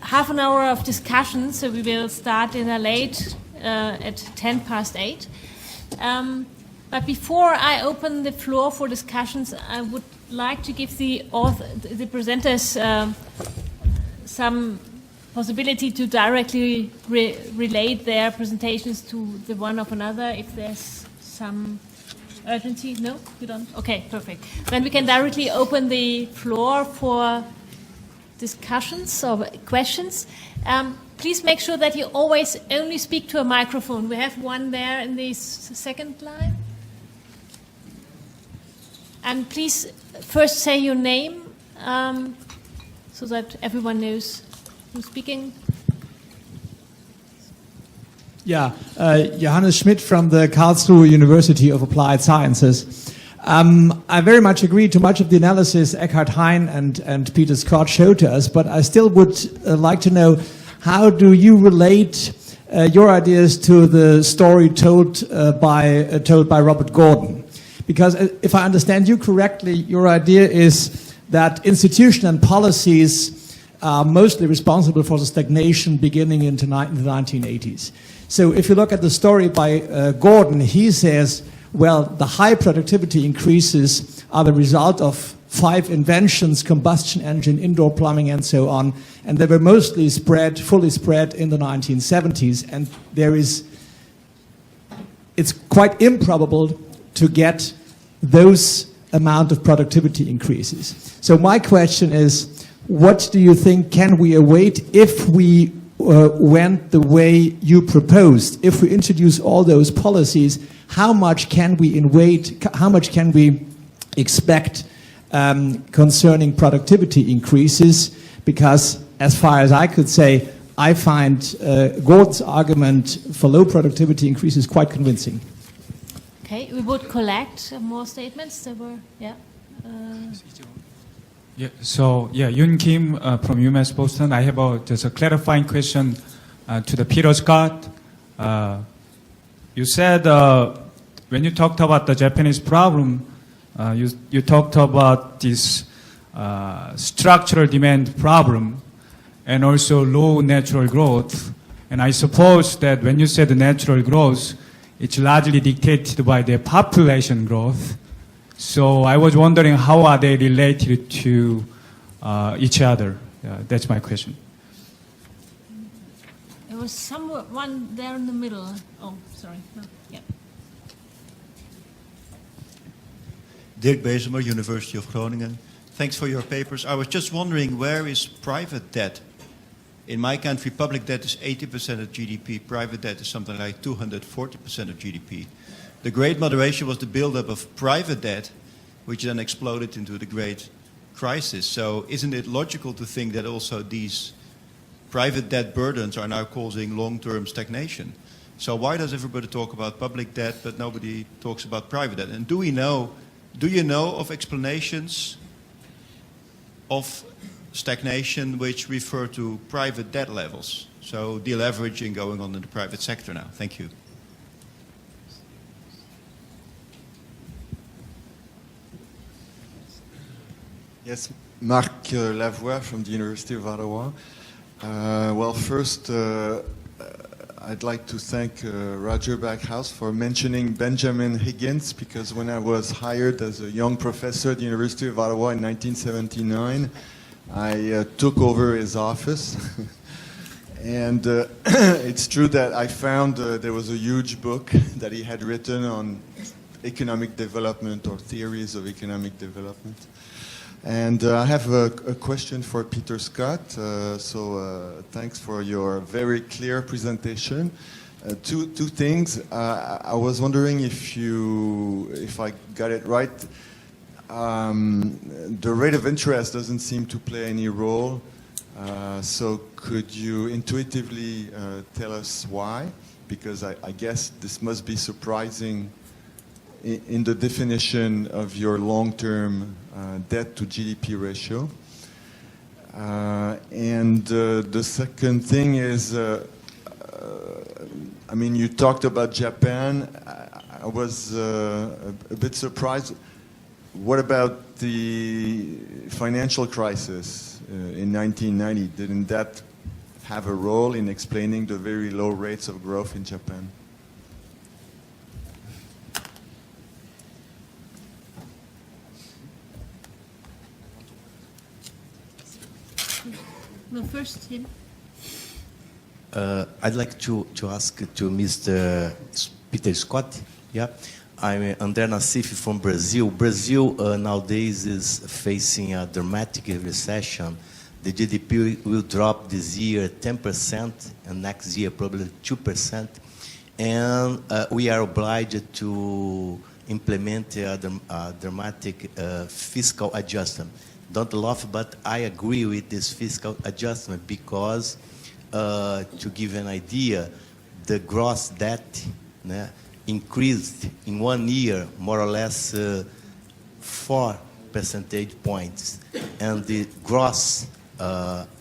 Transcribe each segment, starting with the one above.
Half an hour of discussion, so we will start in a late at 8:10. But before I open the floor for discussions, I would like to give the presenters some possibility to directly relate their presentations to the one of another if there's some urgency. No, you don't? Okay, perfect. Then we can directly open the floor for discussions or questions. Please make sure that you always only speak to a microphone. We have one there in the second line. And please first say your name so that everyone knows who's speaking. Yeah, Johannes Schmidt from the Karlsruhe University of Applied Sciences. I very much agree to much of the analysis Eckhard, Hein and Peter Skott showed to us, but I still would like to know, how do you relate your ideas to the story told by Robert Gordon? Because if I understand you correctly, your idea is that institution and policies are mostly responsible for the stagnation beginning in the 1980s. So if you look at the story by Gordon, he says, well, the high productivity increases are the result of 5 inventions: combustion engine, indoor plumbing, and so on. And they were mostly fully spread in the 1970s. And it's quite improbable to get those amount of productivity increases. So my question is, what do you think can we await if we went the way you proposed? If we introduce all those policies, how much can we expect concerning productivity increases? Because as far as I could say, I find Gordon's argument for low productivity increases quite convincing. Okay, we would collect more statements. There were, yeah. Yoon Kim from UMass Boston. I have just a clarifying question to the Peter Skott. You said when you talked about the Japanese problem, you talked about this structural demand problem and also low natural growth. And I suppose that when you said natural growth, it's largely dictated by the population growth. So I was wondering, how are they related to each other? That's my question. There was one there in the middle. Oh, sorry. No. Yeah. Dirk Bezemer, University of Groningen. Thanks for your papers. I was just wondering, where is private debt? In my country, public debt is 80% of GDP. Private debt is something like 240% of GDP. The Great Moderation was the buildup of private debt, which then exploded into the Great Crisis. So isn't it logical to think that also these private debt burdens are now causing long-term stagnation? So why does everybody talk about public debt, but nobody talks about private debt? And do you know of explanations of stagnation which refer to private debt levels? So deleveraging going on in the private sector now. Thank you. Yes, Marc Lavoie from the University of Ottawa. Well, first, I'd like to thank Roger Backhouse for mentioning Benjamin Higgins, because when I was hired as a young professor at the University of Ottawa in 1979, I took over his office. And it's true that I found there was a huge book that he had written on economic development or theories of economic development. And I have a question for Peter Skott. Thanks for your very clear presentation. Two things. I was wondering if I got it right. The rate of interest doesn't seem to play any role. So could you intuitively tell us why? Because I guess this must be surprising in the definition of your long-term debt to GDP ratio. And the second thing is, I mean, you talked about Japan. I was a bit surprised. What about the financial crisis in 1990? Didn't that have a role in explaining the very low rates of growth in Japan? Well, first, him. I'd like to ask to Mr. Peter Skott. Yeah, I'm André Nassif from Brazil. Brazil nowadays is facing a dramatic recession. The GDP will drop this year 10%, and next year probably 2%. And we are obliged to implement a dramatic fiscal adjustment. Don't laugh, but I agree with this fiscal adjustment because, to give an idea, the gross debt increased in 1 year more or less 4 percentage points, and the gross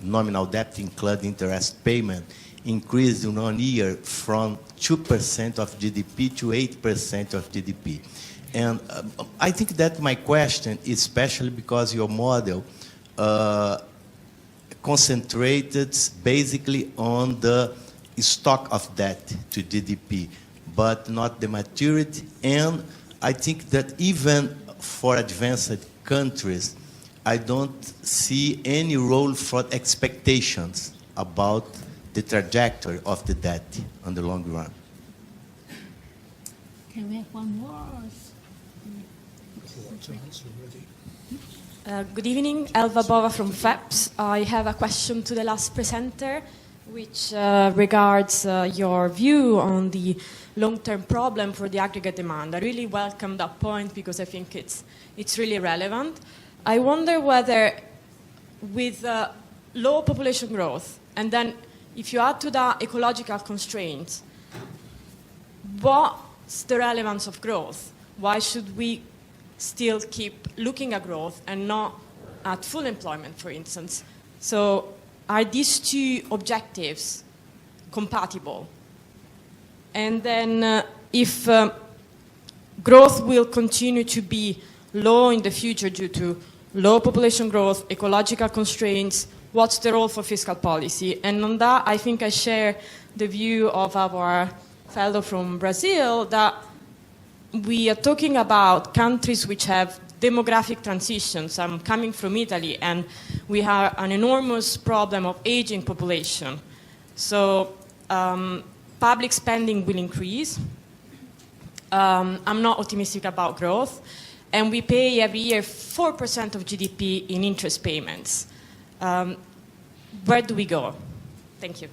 nominal debt, including interest payment, increased in 1 year from 2% of GDP to 8% of GDP. And I think that my question, especially because your model concentrated basically on the stock of debt to GDP, but not the maturity. And I think that even for advanced countries, I don't see any role for expectations about the trajectory of the debt on the long run. Can we have one more? Good evening, Elva Bova from FEPS. I have a question to the last presenter, which regards your view on the long-term problem for the aggregate demand. I really welcome that point because I think it's really relevant. I wonder whether with low population growth, and then if you add to that ecological constraints, what's the relevance of growth? Why should we still keep looking at growth and not at full employment, for instance? So are these two objectives compatible? And then if growth will continue to be low in the future due to low population growth, ecological constraints, what's the role for fiscal policy? And on that, I think I share the view of our fellow from Brazil that we are talking about countries which have demographic transitions. I'm coming from Italy, and we have an enormous problem of aging population. So public spending will increase. I'm not optimistic about growth. And we pay every year 4% of GDP in interest payments. Where do we go? Thank you.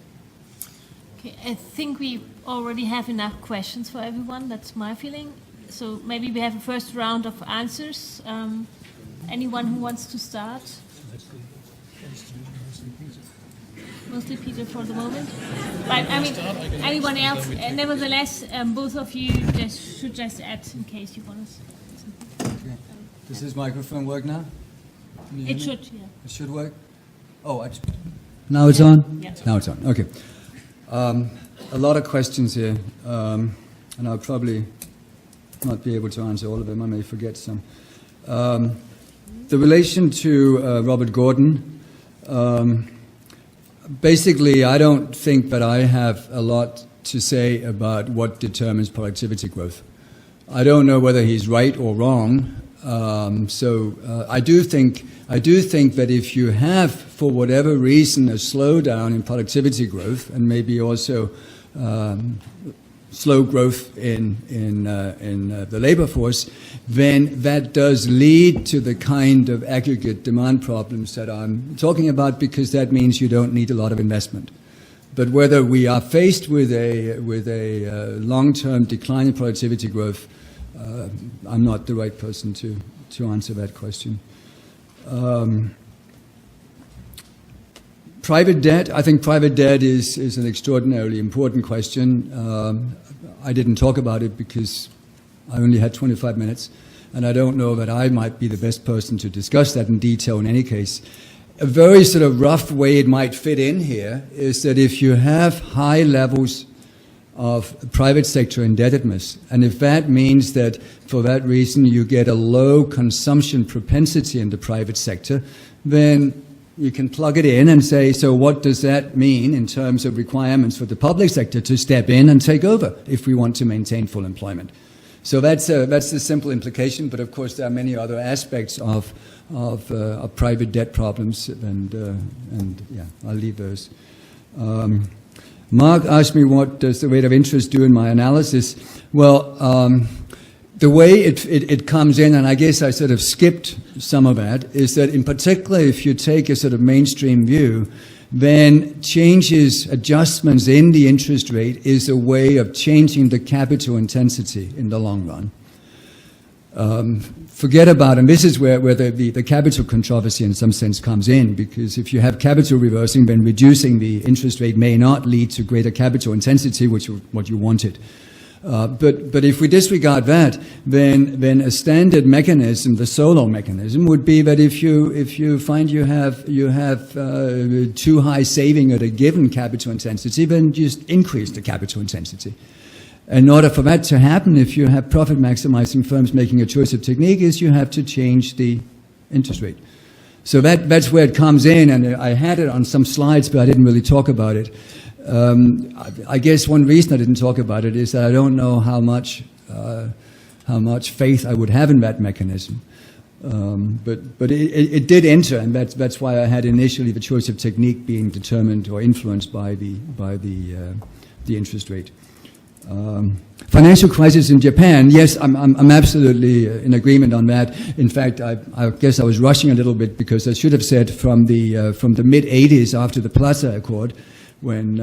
Okay, I think we already have enough questions for everyone. That's my feeling. So maybe we have a first round of answers. Anyone who wants to start? Mostly Peter for the moment. But I mean, anyone else? Nevertheless, both of you should just add in case you want to. Okay. Does this microphone work now? It should, yeah. It should work? Oh, now it's on? Yeah. Now it's on, okay. A lot of questions here, and I'll probably not be able to answer all of them. I may forget some. The relation to Robert Gordon, basically I don't think that I have a lot to say about what determines productivity growth. I don't know whether he's right or wrong. I do think that if you have, for whatever reason, a slowdown in productivity growth, and maybe also slow growth in the labor force, then that does lead to the kind of aggregate demand problems that I'm talking about, because that means you don't need a lot of investment. But whether we are faced with a long-term decline in productivity growth, I'm not the right person to answer that question. Private debt, I think private debt is an extraordinarily important question. I didn't talk about it because I only had 25 minutes, and I don't know that I might be the best person to discuss that in detail in any case. A very sort of rough way it might fit in here is that if you have high levels of private sector indebtedness, and if that means that for that reason you get a low consumption propensity in the private sector, then you can plug it in and say, so what does that mean in terms of requirements for the public sector to step in and take over if we want to maintain full employment? So that's the simple implication, but of course there are many other aspects of private debt problems, and yeah, I'll leave those. Mark asked me what does the rate of interest do in my analysis. Well, the way it comes in, and I guess I sort of skipped some of that, is that in particular if you take a sort of mainstream view, then changes, adjustments in the interest rate is a way of changing the capital intensity in the long run. Forget about, and this is where the capital controversy in some sense comes in, because if you have capital reversing, then reducing the interest rate may not lead to greater capital intensity, which is what you wanted. But if we disregard that, then a standard mechanism, the solo mechanism, would be that if you find you have too high saving at a given capital intensity, then just increase the capital intensity. In order for that to happen, if you have profit maximizing firms making a choice of technique, is you have to change the interest rate. So that's where it comes in, and I had it on some slides, but I didn't really talk about it. I guess one reason I didn't talk about it is that I don't know how much faith I would have in that mechanism. But it did enter, and that's why I had initially the choice of technique being determined or influenced by the interest rate. Financial crisis in Japan, yes, I'm absolutely in agreement on that. In fact, I guess I was rushing a little bit because I should have said from the mid-'80s after the Plaza Accord, when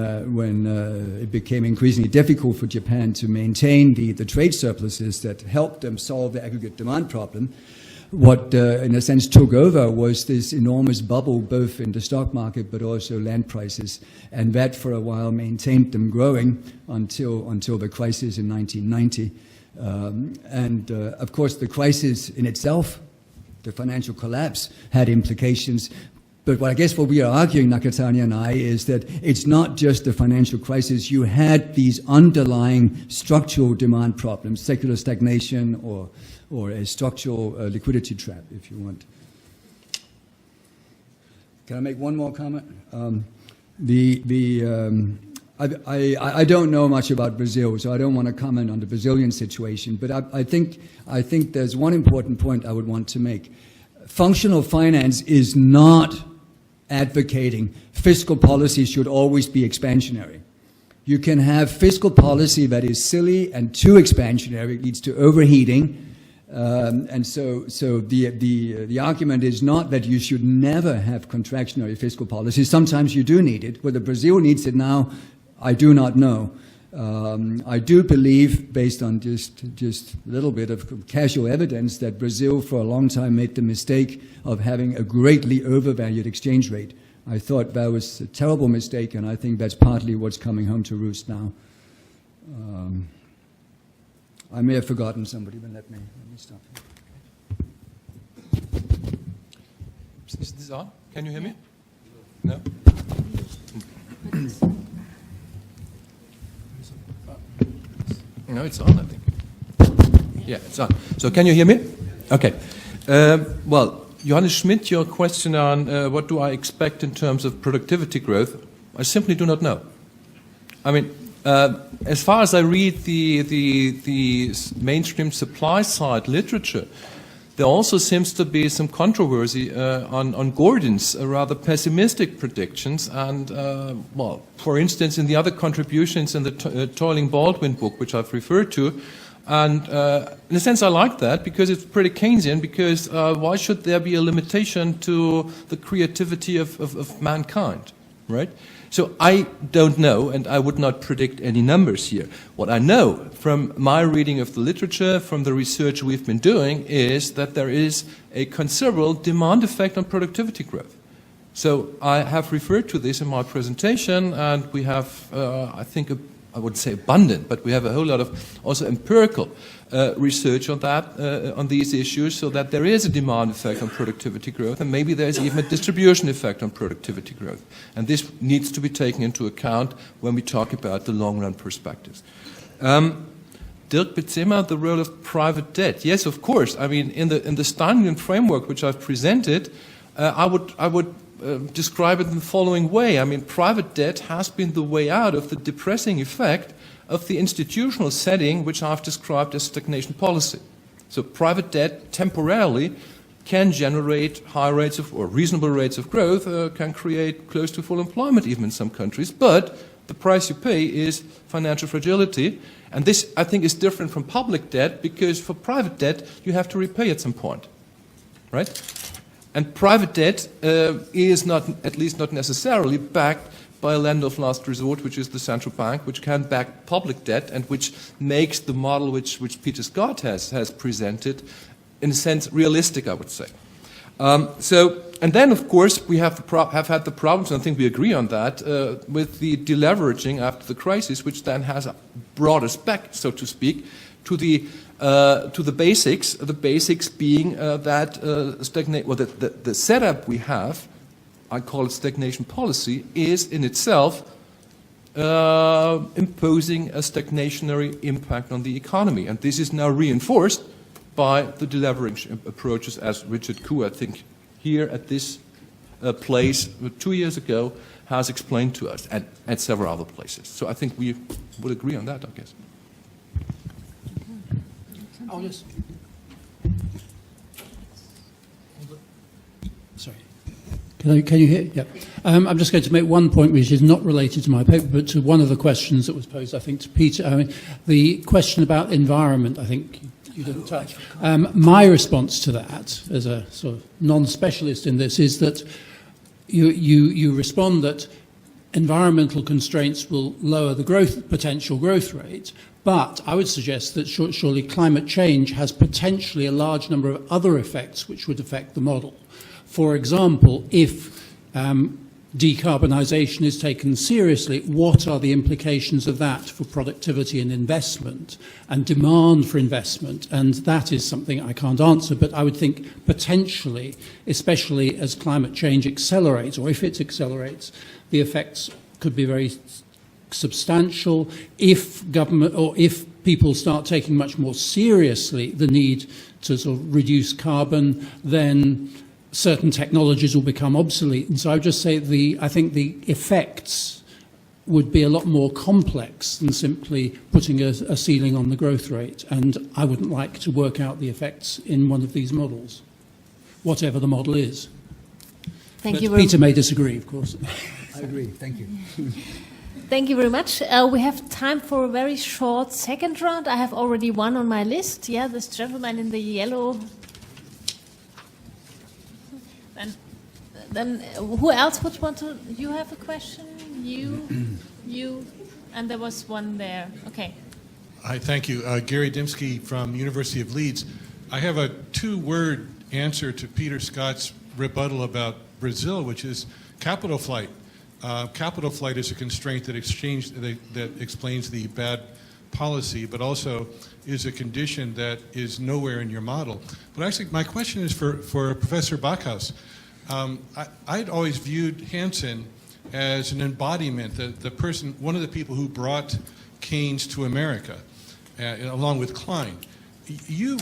it became increasingly difficult for Japan to maintain the trade surpluses that helped them solve the aggregate demand problem. What, in a sense, took over was this enormous bubble, both in the stock market but also land prices, and that for a while maintained them growing until the crisis in 1990. Of course, the crisis in itself, the financial collapse, had implications. But what we are arguing, Nakatani and I, is that it's not just the financial crisis. You had these underlying structural demand problems, secular stagnation or a structural liquidity trap, if you want. Can I make one more comment? I don't know much about Brazil, so I don't want to comment on the Brazilian situation. But I think there's one important point I would want to make. Functional finance is not advocating fiscal policy should always be expansionary. You can have fiscal policy that is silly and too expansionary, it leads to overheating. And so the argument is not that you should never have contractionary fiscal policy. Sometimes you do need it. Whether Brazil needs it now, I do not know. I do believe, based on just a little bit of casual evidence, that Brazil for a long time made the mistake of having a greatly overvalued exchange rate. I thought that was a terrible mistake, and I think that's partly what's coming home to roost now. I may have forgotten somebody, but let me stop. Is this on? Can you hear me? No? No, it's on, I think. Yeah, it's on. So can you hear me? Okay. Well, Johannes Schmidt, your question on what do I expect in terms of productivity growth, I simply do not know. I mean, as far as I read the mainstream supply side literature, there also seems to be some controversy on Gordon's rather pessimistic predictions. And, well, for instance, in the other contributions in the Toiling Baldwin book, which I've referred to, and in a sense I like that because it's pretty Keynesian, because why should there be a limitation to the creativity of mankind, right? So I don't know, and I would not predict any numbers here. What I know from my reading of the literature, from the research we've been doing, is that there is a considerable demand effect on productivity growth. So I have referred to this in my presentation, and we have, I think, a I wouldn't say abundant, but we have a whole lot of also empirical research on that, on these issues, so that there is a demand effect on productivity growth, and maybe there's even a distribution effect on productivity growth. And this needs to be taken into account when we talk about the long-run perspectives. Dirk Bezimmer, the role of private debt. Yes, of course. I mean, in the Steinian framework which I've presented, I would describe it in the following way. I mean, private debt has been the way out of the depressing effect of the institutional setting which I've described as stagnation policy. So private debt temporarily can generate high rates of, or reasonable rates of growth, can create close to full employment even in some countries, but the price you pay is financial fragility. And this, I think, is different from public debt, because for private debt you have to repay at some point, right? And private debt is not, at least not necessarily, backed by a lender of last resort, which is the central bank, which can back public debt, and which makes the model which Peter Skott has presented, in a sense, realistic, I would say. And then, of course, we have had the problems, and I think we agree on that, with the deleveraging after the crisis, which then has brought us back, so to speak, to the basics. The basics being that the setup we have, I call it stagnation policy, is in itself imposing a stagnationary impact on the economy, and this is now reinforced by the deleveraging approaches, as Richard Koo, I think, here at this place 2 years ago has explained to us, and at several other places. So I think we would agree on that, I guess. Oh, yes. Sorry. Can you hear? Yeah. I'm just going to make one point which is not related to my paper, but to one of the questions that was posed, I think, to Peter. I mean, the question about environment, I think you didn't touch. My response to that, as a sort of non-specialist in this, is that you respond that environmental constraints will lower the potential growth rate, but I would suggest that surely climate change has potentially a large number of other effects which would affect the model. For example, if decarbonisation is taken seriously, what are the implications of that for productivity and investment and demand for investment? And that is something I can't answer, but I would think potentially, especially as climate change accelerates, or if it accelerates, the effects could be very substantial. If government, or if people start taking much more seriously the need to sort of reduce carbon, then certain technologies will become obsolete. And so I would just say I think the effects would be a lot more complex than simply putting a ceiling on the growth rate. And I wouldn't like to work out the effects in one of these models, whatever the model is. Thank but you very Peter may disagree, of course. I agree. Thank you. Thank you very much. We have time for a very short second round. I have already one on my list. Yeah, this gentleman in the yellow. Then who else would want to? You have a question? You, and there was one there. Okay. Hi, thank you. Gary Dimsky from University of Leeds. I have a two-word answer to Peter Scott's rebuttal about Brazil, which is capital flight. Capital flight is a constraint that explains the bad policy, but also is a condition that is nowhere in your model. But actually, my question is for Professor Backhouse. I'd always viewed Hansen as an embodiment, the person, one of the people who brought Keynes to America, along with Klein. You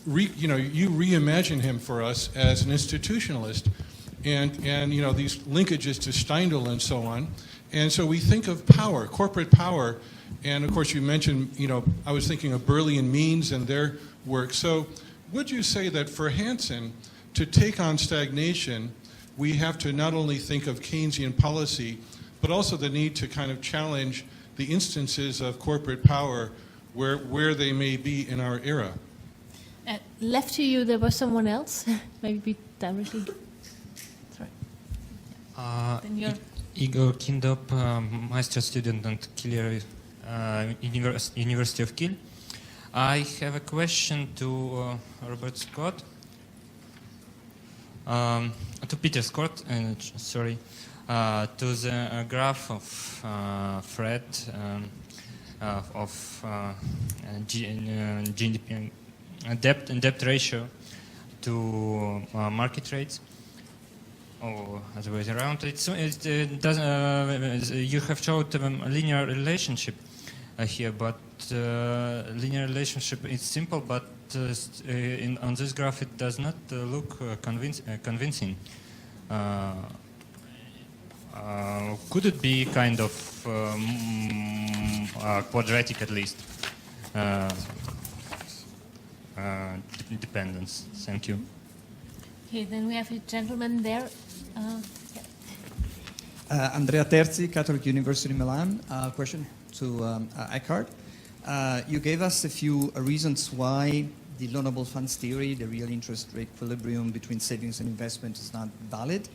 reimagine him for us as an institutionalist, and these linkages to Steindl and so on. And so we think of power, corporate power, and of course you mentioned, I was thinking of Burley and Means and their work. So would you say that for Hansen, to take on stagnation, we have to not only think of Keynesian policy, but also the need to kind of challenge the instances of corporate power where they may be in our era? Left to you, there was someone else. Maybe directly. Sorry. Igor Kindop, master student at Kiel, University of Kiel. I have a question to Robert Skott. To Peter Skott, sorry, to the graph of Fred. of GDP, debt and debt ratio to market rates, or other way around. You have showed a linear relationship here, but linear relationship is simple, but on this graph it does not look convincing. Could it be kind of quadratic at least? Dependence. Thank you. Okay, then we have a gentleman there. Andrea Terzi, Catholic University Milan. Question to Eckhard. You gave us a few reasons why the loanable funds theory, the real interest rate equilibrium between savings and investment, is not valid.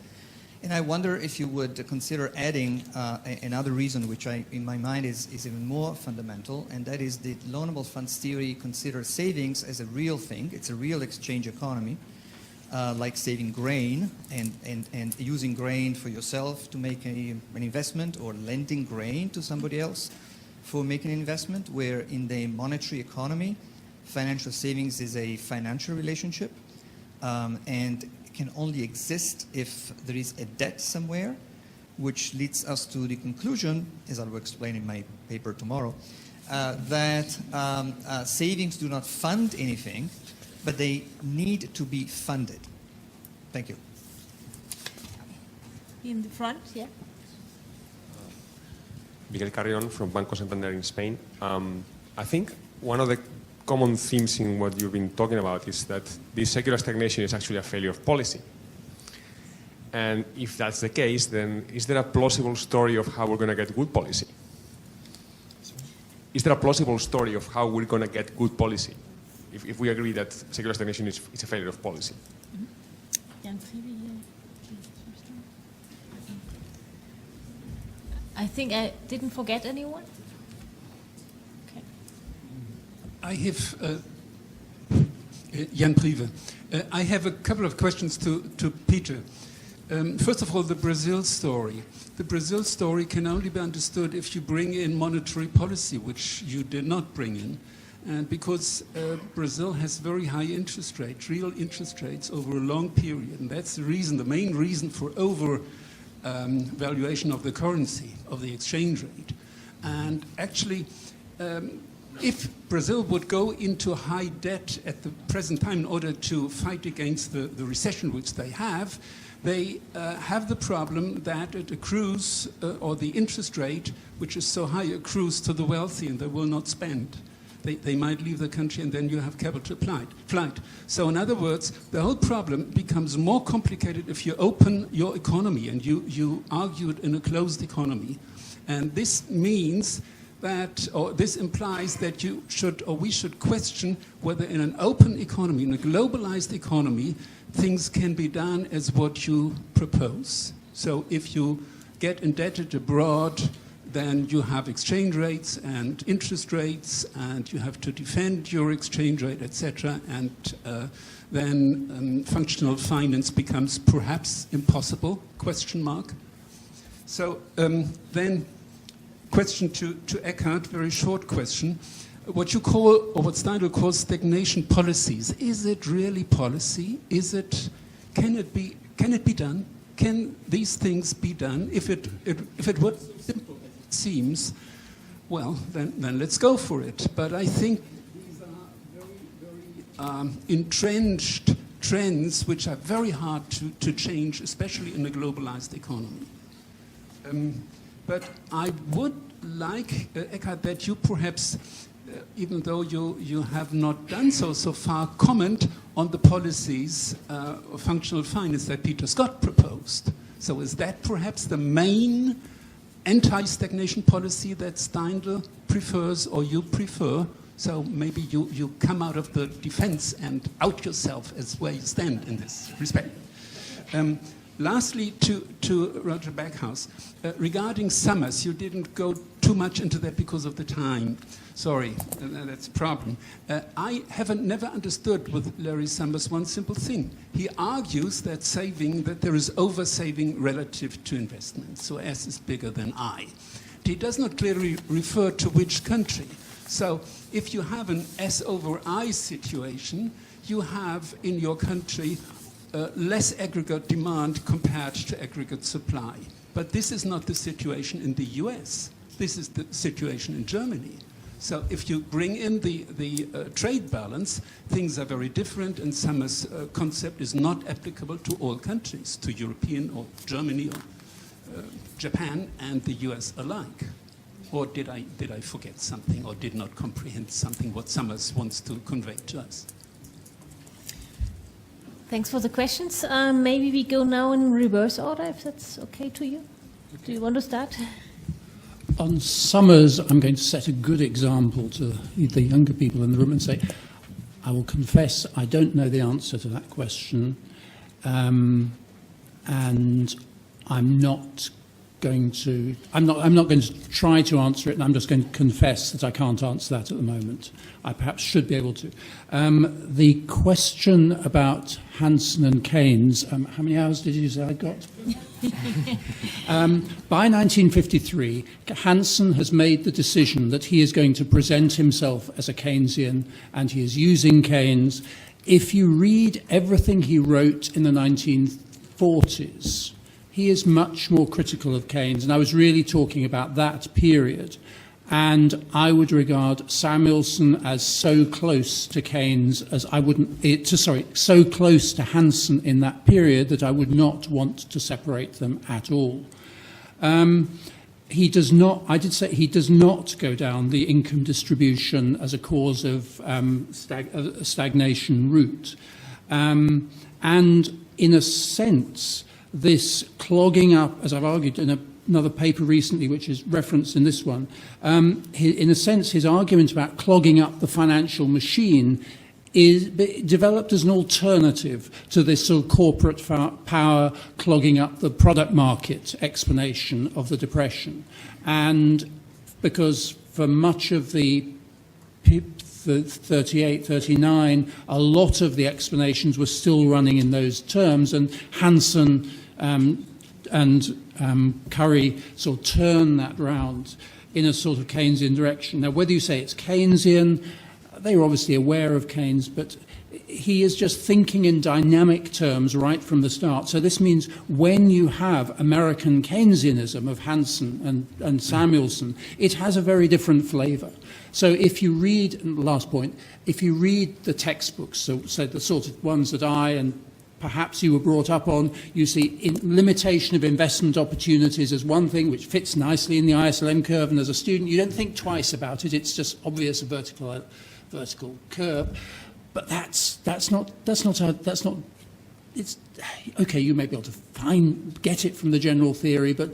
And I wonder if you would consider adding another reason, which in my mind is even more fundamental, and that is the loanable funds theory considers savings as a real thing. It's a real exchange economy, like saving grain and using grain for yourself to make an investment, or lending grain to somebody else for making an investment, where in the monetary economy, financial savings is a financial relationship, and can only exist if there is a debt somewhere, which leads us to the conclusion, as I will explain in my paper tomorrow, that savings do not fund anything, but they need to be funded. Thank you. In the front, yeah. Miguel Carrion from Banco Santander in Spain. I think one of the common themes in what you've been talking about is that this secular stagnation is actually a failure of policy. And if that's the case, then is there a plausible story of how we're going to get good policy? Is there a plausible story of how we're going to get good policy if we agree that secular stagnation is a failure of policy? I think I didn't forget anyone. I have, Jan Prive, I have a couple of questions to Peter. First of all, the Brazil story. The Brazil story can only be understood if you bring in monetary policy, which you did not bring in. And because Brazil has very high interest rates, real interest rates over a long period. And that's the reason, the main reason for valuation of the currency, of the exchange rate. And actually, if Brazil would go into high debt at the present time in order to fight against the recession which they have the problem that it accrues, or the interest rate, which is so high, accrues to the wealthy, and they will not spend. They might leave the country, and then you have capital flight. So in other words, the whole problem becomes more complicated if you open your economy, and you argue it in a closed economy. And this means that, or this implies that you should, or we should question whether in an open economy, in a globalized economy, things can be done as what you propose. So if you get indebted abroad, then you have exchange rates and interest rates, and you have to defend your exchange rate, etc. And then functional finance becomes perhaps impossible, question mark. So then question to Eckhard, very short question. What you call, or what Steindl calls stagnation policies, is it really policy? Can it be done? Can these things be done? If it were simple as it seems, well, then let's go for it. But I think these are very entrenched trends which are very hard to change, especially in a globalized economy. But I would like, Eckhard, that you perhaps, even though you have not done so far, comment on the policies of functional finance that Peter Skott proposed. So is that perhaps the main anti-stagnation policy that Steindl prefers, or you prefer? So maybe you come out of the defense and out yourself as where you stand in this respect. Lastly, to Roger Backhouse, regarding Summers, you didn't go too much into that because of the time. Sorry, that's a problem. I never understood with Larry Summers one simple thing. He argues that there is over-saving relative to investment, so S is bigger than I. he does not clearly refer to which country. So if you have an S over I situation, you have in your country less aggregate demand compared to aggregate supply. But this is not the situation in the US. This is the situation in Germany. So if you bring in the trade balance, things are very different, and Summer's concept is not applicable to all countries, to European or Germany or Japan and the US alike. Or did I forget something, or did not comprehend something what Summers wants to convey to us? Thanks for the questions. Maybe we go now in reverse order, if that's okay to you. Do you want to start? On Summers, I'm going to set a good example to the younger people in the room and say, I will confess I don't know the answer to that question, and I'm not going to try to answer it, and I'm just going to confess that I can't answer that at the moment. I perhaps should be able to. The question about Hansen and Keynes, how many hours did you say I got? By 1953, Hansen has made the decision that he is going to present himself as a Keynesian, and he is using Keynes. If you read everything he wrote in the 1940s, he is much more critical of Keynes, and I was really talking about that period. And I would regard Samuelson as so close to Keynes as I wouldn't, so close to Hansen in that period that I would not want to separate them at all. He does not, I did say, he does not go down the income distribution as a cause of stagnation route. And in a sense, this clogging up, as I've argued in another paper recently, which is referenced in this one, in a sense, his argument about clogging up the financial machine is developed as an alternative to this sort of corporate power clogging up the product market explanation of the Depression. And because for much of the 38, 39, a lot of the explanations were still running in those terms, and Hansen and Curry sort of turn that round in a sort of Keynesian direction. Now, whether you say it's Keynesian, they were obviously aware of Keynes, but he is just thinking in dynamic terms right from the start. So this means when you have American Keynesianism of Hansen and Samuelson, it has a very different flavor. So if you read, and last point, if you read the textbooks, so the sort of ones that I and perhaps you were brought up on, you see limitation of investment opportunities as one thing which fits nicely in the ISLM curve, and as a student you don't think twice about it. It's just obvious a vertical curve, but that's not. It's okay. You may be able to get it from the general theory, but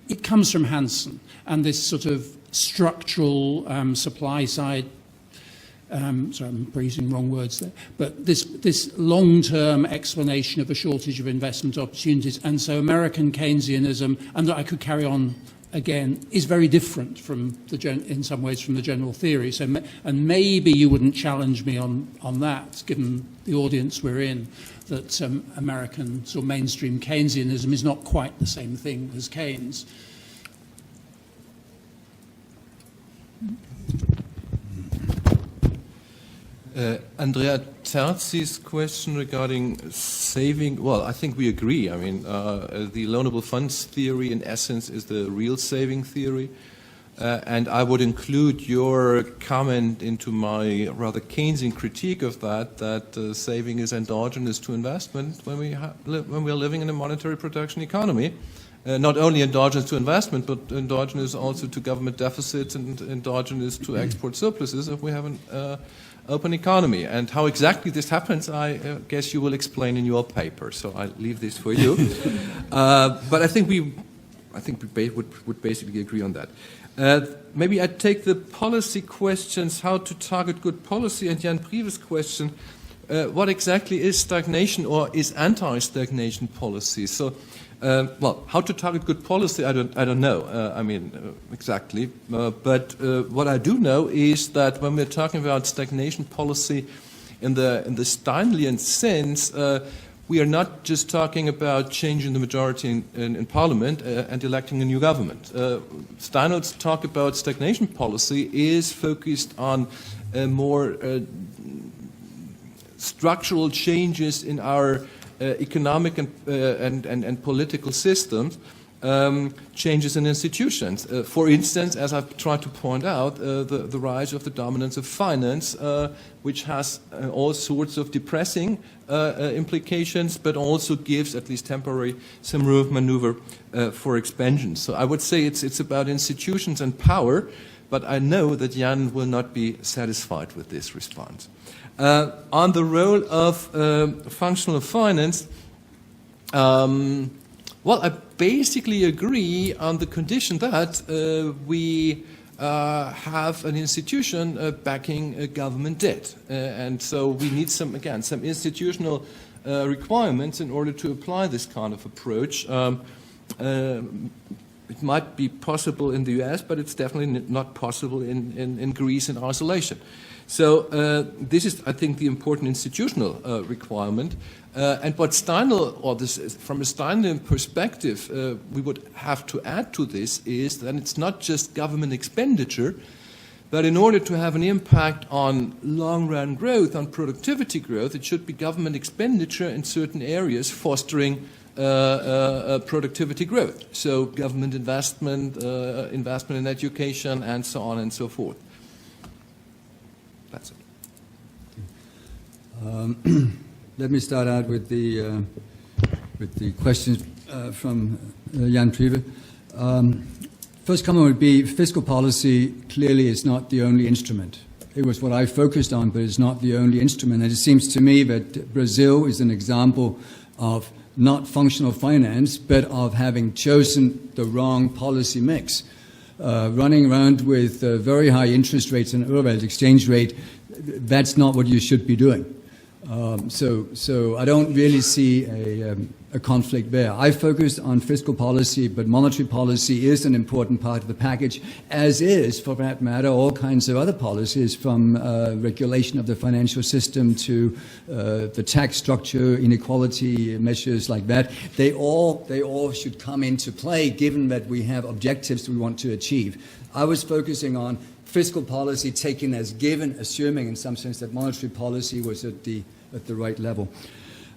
it comes from Hansen and this sort of structural supply side. Sorry, I'm using wrong words there. But this long-term explanation of a shortage of investment opportunities, and so American Keynesianism, and I could carry on again, is very different from in some ways from the general theory. So, and maybe you wouldn't challenge me on that, given the audience we're in, that American sort of mainstream Keynesianism is not quite the same thing as Keynes. Andrea Terzi's question regarding saving, well, I think we agree. I mean, the loanable funds theory, in essence, is the real saving theory. And I would include your comment into my rather Keynesian critique of that saving is endogenous to investment when we are living in a monetary production economy. Not only endogenous to investment, but endogenous also to government deficits and endogenous to export surpluses if we have an open economy. And how exactly this happens, I guess you will explain in your paper. So I leave this for you. But I think we would basically agree on that. Maybe I take the policy questions, how to target good policy, and Jan Prieve's question, what exactly is stagnation or is anti-stagnation policy? So, well, how to target good policy, I don't know. Exactly. But what I do know is that when we're talking about stagnation policy in the Steinleian sense, we are not just talking about changing the majority in Parliament and electing a new government. Steinhold's talk about stagnation policy is focused on more structural changes in our economic and political systems, changes in institutions. For instance, as I've tried to point out, the rise of the dominance of finance, which has all sorts of depressing implications, but also gives, at least temporary, some room of maneuver for expansion. So I would say it's about institutions and power, but I know that Jan will not be satisfied with this response. On the role of functional finance, well, I basically agree on the condition that we have an institution backing government debt. And so we need some institutional requirements in order to apply this kind of approach. It might be possible in the US, but it's definitely not possible in Greece in isolation. So this is, I think, the important institutional requirement. And what Steinle, or this, from a Steinle perspective, we would have to add to this is that it's not just government expenditure, but in order to have an impact on long-run growth, on productivity growth, it should be government expenditure in certain areas fostering productivity growth. So government investment, investment in education, and so on and so forth. That's it. Let me start out with the questions from Jan Prive. First comment would be fiscal policy clearly is not the only instrument. It was what I focused on, but it's not the only instrument. And it seems to me that Brazil is an example of not functional finance, but of having chosen the wrong policy mix. Running around with very high interest rates and overall exchange rate, that's not what you should be doing. So I don't really see a conflict there. I focused on fiscal policy, but monetary policy is an important part of the package, as is, for that matter, all kinds of other policies, from regulation of the financial system to the tax structure, inequality measures like that. They all should come into play, given that we have objectives we want to achieve. I was focusing on fiscal policy taken as given, assuming in some sense that monetary policy was at the right level.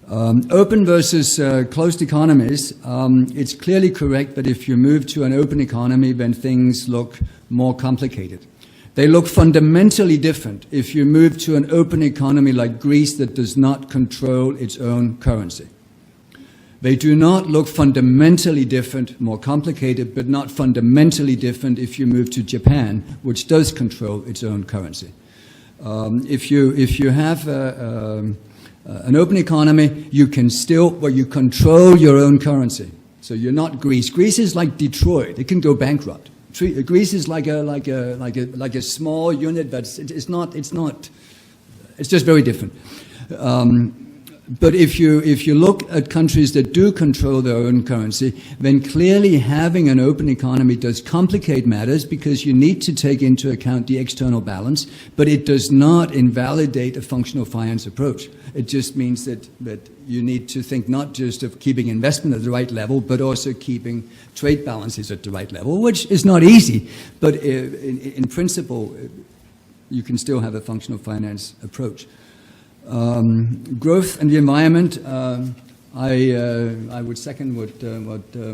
Open versus closed economies, it's clearly correct that if you move to an open economy, then things look more complicated. They look fundamentally different if you move to an open economy like Greece that does not control its own currency. They do not look fundamentally different, more complicated, but not fundamentally different if you move to Japan, which does control its own currency. If you have an open economy, you can you control your own currency. So you're not Greece. Greece is like Detroit; it can go bankrupt. Greece is like a small unit, but it's not. It's just very different. But if you look at countries that do control their own currency, then clearly having an open economy does complicate matters because you need to take into account the external balance, but it does not invalidate a functional finance approach. It just means that you need to think not just of keeping investment at the right level, but also keeping trade balances at the right level, which is not easy, but in principle, you can still have a functional finance approach. Growth and the environment, I would second what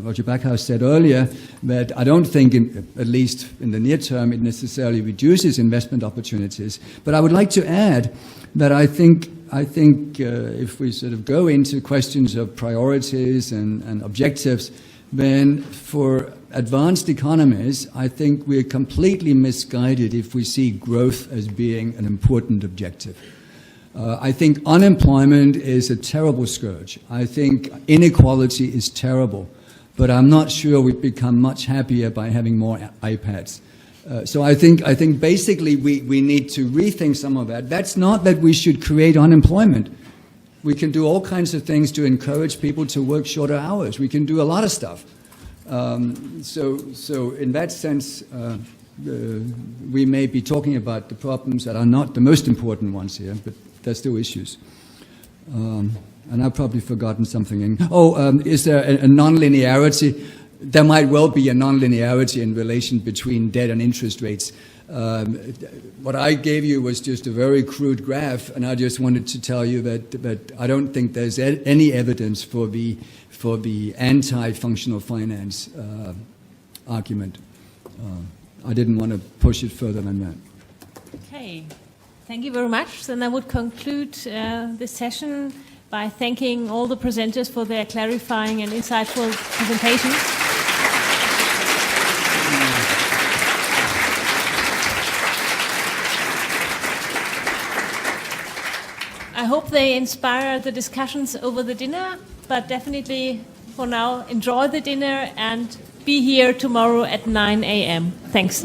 Roger Backhouse said earlier, that I don't think, at least in the near term, it necessarily reduces investment opportunities. But I would like to add that I think if we sort of go into questions of priorities and objectives, then for advanced economies, I think we're completely misguided if we see growth as being an important objective. I think unemployment is a terrible scourge. I think inequality is terrible. But I'm not sure we've become much happier by having more iPads. So I think basically we need to rethink some of that. That's not that we should create unemployment. We can do all kinds of things to encourage people to work shorter hours. We can do a lot of stuff. So in that sense, we may be talking about the problems that are not the most important ones here, but there's still issues. And I've probably forgotten something. Is there a nonlinearity? There might well be a nonlinearity in relation between debt and interest rates. What I gave you was just a very crude graph, and I just wanted to tell you that I don't think there's any evidence for the anti-functional finance argument. I didn't want to push it further than that. Okay, thank you very much. Then I would conclude this session by thanking all the presenters for their clarifying and insightful presentations. I hope they inspire the discussions over the dinner, but definitely for now, enjoy the dinner and be here tomorrow at 9 a.m. Thanks.